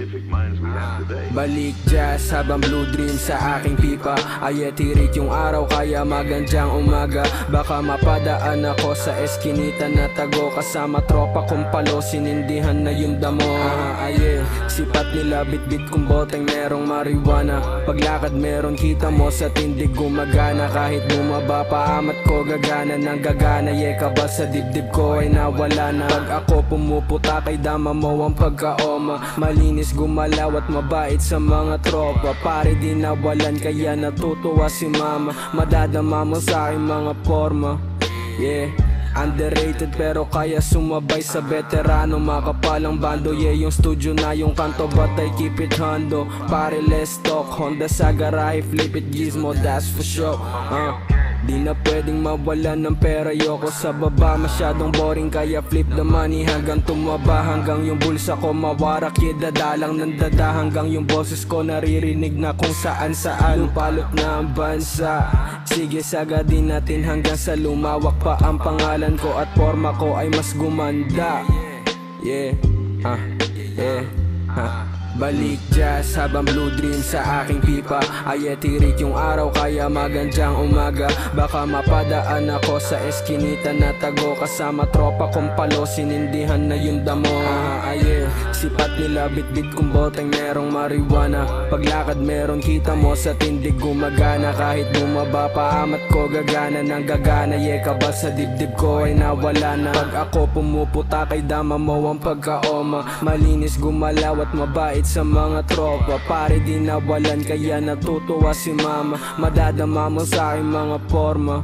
scientific minds we have today. Balik jazz habang blue dream sa aking pipa. Ay tirik yung araw kaya magandyang umaga. Baka mapadaan ako sa eskinita na tago. Kasama tropa kong palo, sinindihan na yung damo. Sipat nila bitbit kong boteng merong marijuana. Paglakad meron kita mo sa tindig gumagana. Kahit bumaba pa amat ko gagana ng gagana. Kabal sa dibdib ko ay nawala na. Pag ako pumuputa kay dama mo ang pagkaoma. Malinis gumalaw at mabait sa mga tropa. Pare di nawalan kaya natutuwa si mama. Madadama mo sa aking mga forma. Underrated pero kaya sumabay sa veterano. Makapalang bando, yung studio na yung kanto. But I keep it hundo. Pare let's talk, Honda sa garahe, flip it gizmo, that's for sure. Di na pwedeng mawalan ng pera, yoko sa baba. Masyadong boring kaya flip the money hanggang tumaba. Hanggang yung bulsa ko mawarak, dadalang ng dada. Hanggang yung boses ko naririnig na kung saan saan. Lupalot na ang bansa, sige sagadin natin hanggang sa lumawak pa ang pangalan ko. At forma ko ay mas gumanda. Balik jazz habang blue dream sa aking pipa. Ay tirik yung araw kaya magandyang umaga. Baka mapadaan ako sa eskinita na tago. Kasama tropa kong palo, sinindihan na yung damo. Sipat nila bitbit kong boteng merong marijuana. Paglakad meron kita mo sa tindig gumagana. Kahit bumaba pa amat ko gagana ng gagana. Kabal sa dibdib ko ay nawala na. Pag ako pumuputa kay dama mo ang pagkaoma. Malinis gumalaw at mabait sa mga tropa. Pare di nawalan kaya natutuwa si mama. Madadama mo sa aking mga forma.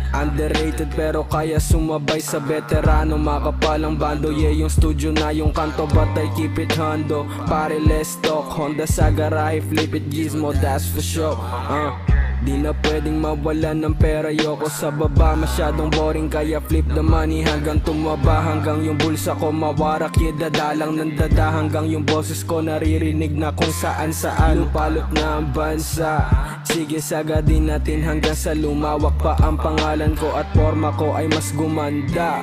Underrated pero kaya sumabay sa veterano. Makapalang bando, yung studio na yung kanto. But I keep it hundo. Pare let's talk, Honda sa garahe, flip it gizmo, that's for sure. Di na pwedeng mawalan ng pera, yoko sa baba. Masyadong boring kaya flip the money hanggang tumaba. Hanggang yung bulsa ko mawarak, dadalang ng dada. Hanggang yung boses ko naririnig na kung saan saan. Lupalot na ang bansa, sige sagadin natin hanggang sa lumawak pa ang pangalan ko. At forma ko ay mas gumanda.